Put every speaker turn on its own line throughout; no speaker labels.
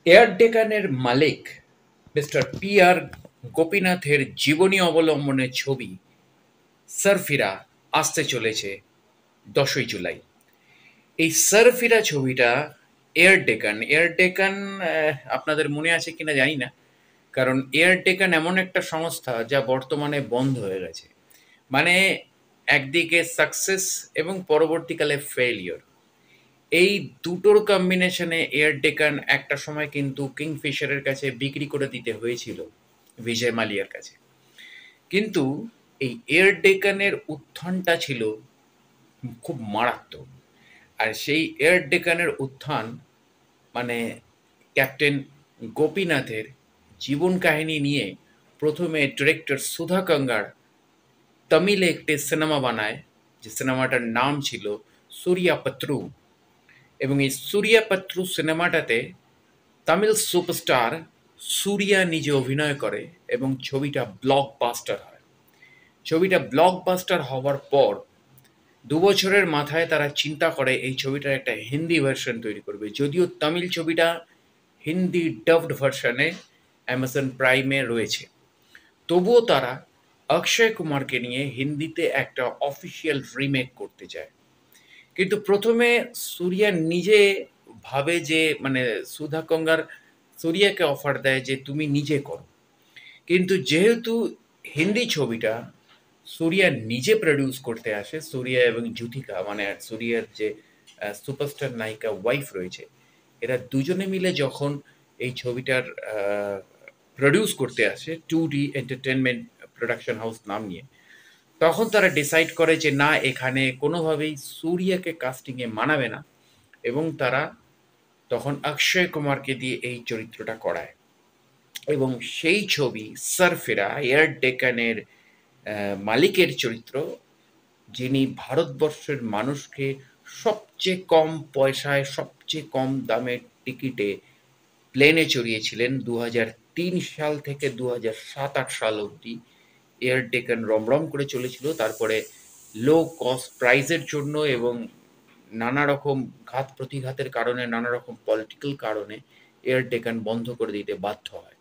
Air ডেকানের মালিক mister P R গোপীনাথের জীবনী অবলম্বনে ছবি সারফিরা আসতে চলেছে 10ই জুলাই। এই সারফিরা ছবিটা এয়ার ডেকান আপনাদের মনে আছে কিনা জানি না, কারণ এয়ার ডেকান এমন একটা সংস্থা যা বর্তমানে বন্ধ হয়ে গেছে। মানে একদিকে সাকসেস এবং পরবর্তীকালে ফেলিওর, এই দুটোর কম্বিনেশনে এয়ার ডেকান একটা সময় কিন্তু কিংফিশারের কাছে বিক্রি করে দিতে হয়েছিল বিজয় মালিয়ার কাছে। কিন্তু এই এয়ার ডেকানের উত্থানটা ছিল খুব মারাত্মক। আর সেই এয়ার ডেকানের উত্থান মানে ক্যাপ্টেন গোপীনাথের জীবন কাহিনী নিয়ে প্রথমে ডিরেক্টর সুধা কাঙ্গার তামিলে একটি সিনেমা বানায়, যে সিনেমাটার নাম ছিল সূর্যাপত্রু। এবং এই সূর্যাপত্রু সিনেমাটাতে তামিল সুপারস্টার সূর্যা নিজে অভিনয় করে এবং ছবিটা ব্লকবাস্টার হয়। ছবিটা ব্লকবাস্টার হওয়ার পর 2 বছরের মাথায় তারা চিন্তা করে এই ছবিটার একটা হিন্দি ভার্সন তৈরি করবে, যদিও তামিল ছবিটা হিন্দি ডাবড ভার্সনে অ্যামাজন প্রাইমে রয়েছে। তবুও তারা অক্ষয় কুমারকে নিয়ে হিন্দিতে একটা অফিসিয়াল রিমেক করতে চায়। কিন্তু প্রথমে সূর্যা নিজে ভাবে যে মানে সুধা কঙ্গার সূর্যাকে অফার দেয় যে তুমি নিজে করো। কিন্তু যেহেতু হিন্দি ছবিটা সূর্যা নিজে প্রডিউস করতে আসে, সূর্যা এবং জ্যোতিকা মানে সূর্যার যে সুপারস্টার নায়িকা ওয়াইফ রয়েছে, এরা দুজনে মিলে যখন এই ছবিটার প্রডিউস করতে আসে 2D এন্টারটেনমেন্ট প্রোডাকশন হাউস নাম নিয়ে, তখন তারা ডিসাইড করে যে না, এখানে কোনোভাবেই সূর্যাকে কাস্টিংয়ে মানাবে না, এবং তারা তখন অক্ষয় কুমারকে দিয়ে এই চরিত্রটা করায়। এবং সেই ছবি সারফিরা এয়ার ডেকানের মালিকের চরিত্র, যিনি ভারতবর্ষের মানুষকে সবচেয়ে কম পয়সায় সবচেয়ে কম দামের টিকিটে প্লেনে চড়িয়েছিলেন 2003 সাল থেকে 2007-8 সাল অবধি। এয়ার ডেকান রমরম করে চলেছিল, তারপরে লো কস্ট প্রাইজের জন্য এবং নানা রকম ঘাত প্রতিঘাতের কারণে, নানা রকম পলিটিক্যাল কারণে এয়ার ডেকান বন্ধ করে দিতে বাধ্য হয়।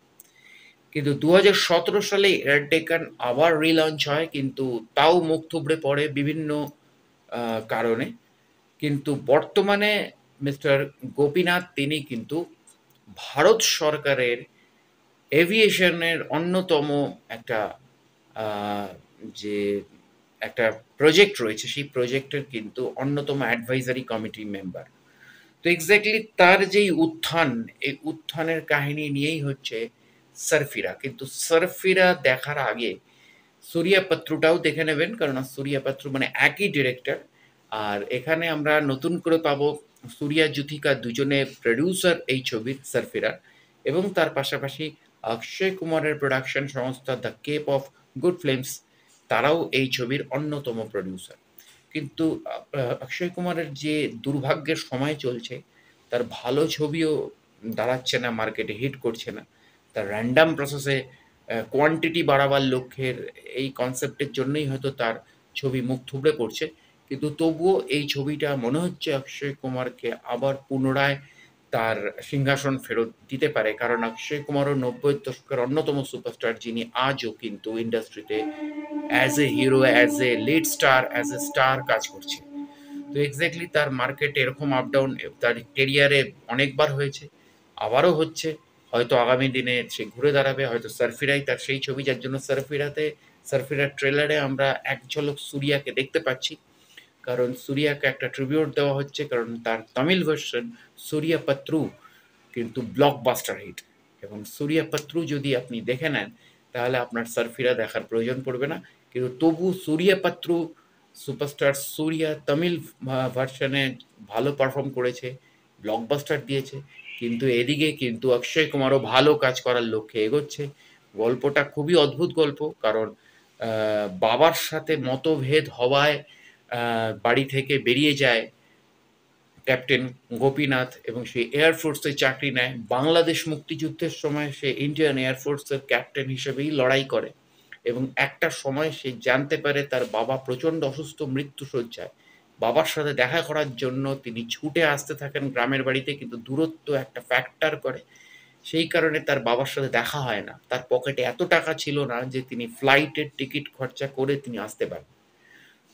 কিন্তু 2017 সালে এয়ার ডেকান আবার রিলঞ্চ হয়, কিন্তু তাও মুখ থুবড়ে পড়ে বিভিন্ন কারণে। কিন্তু বর্তমানে মিস্টার গোপীনাথ তিনি কিন্তু ভারত সরকারের এভিয়েশনের অন্যতম একটা আহ, যে একটা প্রজেক্ট রয়েছে, সেই প্রজেক্টের কিন্তু অন্যতম অ্যাডভাইজারি কমিটি মেম্বার। তো এক্স্যাক্টলি তার যেই উত্থান, এই উত্থানের কাহিনী নিয়েই হচ্ছে সারফিরা। কিন্তু সারফিরা দেখার আগে সূর্যাপত্রটাও দেখে নেবেন, কারণ সূর্যাপত্র মানে একই ডিরেক্টর। আর এখানে আমরা নতুন করে পাবো সূর্যা জ্যোতিকা দুজনে প্রডিউসার এই ছবির সারফিরার, এবং তার পাশাপাশি অক্ষয় কুমারের প্রোডাকশন সংস্থা the Cape of Good Films, তারাও এই ছবির অন্যতম প্রডিউসার। কিন্তু অক্ষয় কুমারের যে দুর্ভাগ্যের সময় চলছে, তার ভালো ছবিও দাঁড়াচ্ছে না, মার্কেটে হিট করছে না। তার র্যান্ডাম প্রসেসে কোয়ান্টিটি বাড়াবার লক্ষ্যের এই কনসেপ্টের জন্যই হয়তো তার ছবি মুখ থুবড়ে পড়ছে। কিন্তু তবুও এই ছবিটা মনে হচ্ছে অক্ষয় কুমারকে আবার পুনরায় তার সিংহাসন ফেরত দিতে পারে, কারণ অক্ষয় কুমারও 90-এর দশকের অন্যতম সুপারস্টার, যিনি আজও কিন্তু ইন্ডাস্ট্রিতে as a hero, as a lead star, as a star কাজ করছে। তো এক্স্যাক্টলি তার মার্কেট এরকম আপ ডাউন তার কেরিয়ারে অনেকবার হয়েছে, আবারও হচ্ছে। হয়তো আগামী দিনে সে ঘুরে দাঁড়াবে, হয়তো সারফিরাই তার সেই ছবি, যার জন্য সারফিরার ট্রেলারে আমরা এক ঝলক সূর্যাকে দেখতে পাচ্ছি। কারণ সূর্যাকে একটা ট্রিবিউট দেওয়া হচ্ছে, কারণ তার তামিল ভার্সন সূর্যাপত্রু কিন্তু ব্লকবাস্টার হিট। এবং সূর্যাপত্রু যদি আপনি দেখে নেন, তাহলে আপনার সারফিরা দেখার প্রয়োজন পড়বে না। কিন্তু তবু সূর্যাপত্রু সুপারস্টার সূর্যা তামিল ভার্সনে ভালো পারফর্ম করেছে, ব্লকবাস্টার দিয়েছে। কিন্তু এদিকে কিন্তু অক্ষয় কুমারও ভালো কাজ করার লক্ষ্যে এগোচ্ছে। গল্পটা খুবই অদ্ভুত গল্প, কারণ বাবার সাথে মতভেদ হওয়ায় বাড়ি থেকে বেরিয়ে যায় ক্যাপ্টেন গোপীনাথ, এবং সে এয়ারফোর্সে চাকরি নেয়। বাংলাদেশ মুক্তিযুদ্ধের সময় সে ইন্ডিয়ান এয়ারফোর্সের ক্যাপ্টেন হিসেবেই লড়াই করে, এবং একটা সময় সে জানতে পারে তার বাবা প্রচণ্ড অসুস্থ, মৃত্যুশয্যায়। বাবার সাথে দেখা করার জন্য তিনি ছুটে আসতে থাকেন গ্রামের বাড়িতে, কিন্তু দূরত্ব একটা ফ্যাক্টর করে, সেই কারণে তার বাবার সাথে দেখা হয় না। তার পকেটে এত টাকা ছিল না যে তিনি ফ্লাইটের টিকিট খরচা করে তিনি আসতে পারেন।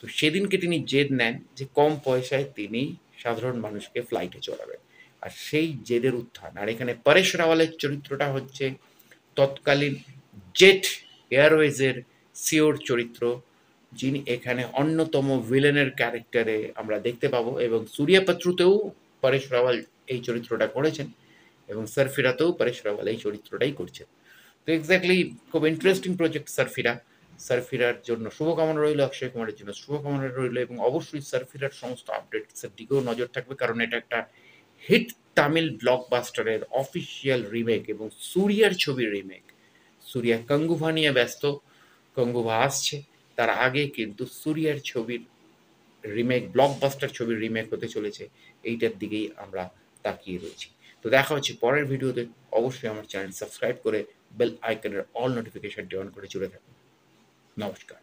তো সেদিনকে তিনি জেদ নেন যে কম পয়সায় তিনি সাধারণ মানুষকে ফ্লাইটে চড়াবেন। আর সেই জেদের উত্থান। আর এখানে পরেশ রাওয়ালের চরিত্রটা হচ্ছে তৎকালীন জেট এয়ারওয়েজের সিওর চরিত্র, যিনি এখানে অন্যতম ভিলেনের ক্যারেক্টারে আমরা দেখতে পাবো, এবং সূর্যা পাত্রতেও পরেশ রাওয়াল এই চরিত্রটা করেছেন, এবং সারফিরাতেও পরেশ রাওয়াল এই চরিত্রটাই করছেন। তো এক্স্যাক্টলি খুব ইন্টারেস্টিং প্রজেক্ট সারফিরা। সারফিরার জন্য শুভকামনা রইল, অক্ষয় কুমারের জন্য শুভকামনা রইল, এবং অবশ্যই সারফিরার সমস্ত আপডেটসের দিকেও নজর থাকবে, কারণ এটা একটা হিট তামিল ব্লকবাস্টারের অফিসিয়াল রিমেক এবং সূর্যার ছবির রিমেক। সূর্যা কঙ্গুভা নিয়ে ব্যস্ত, কঙ্গুভা আসছে, তার আগে কিন্তু সূর্যার ছবির রিমেক, ব্লকবাস্টার ছবির রিমেক হতে চলেছে, এইটার দিকেই আমরা তাকিয়ে রয়েছি। তো দেখা হচ্ছে পরের ভিডিওতে। অবশ্যই আমার চ্যানেল সাবস্ক্রাইব করে বেল আইকনের অল নোটিফিকেশনটি অন করে চলে থাকুন। নমস্কার।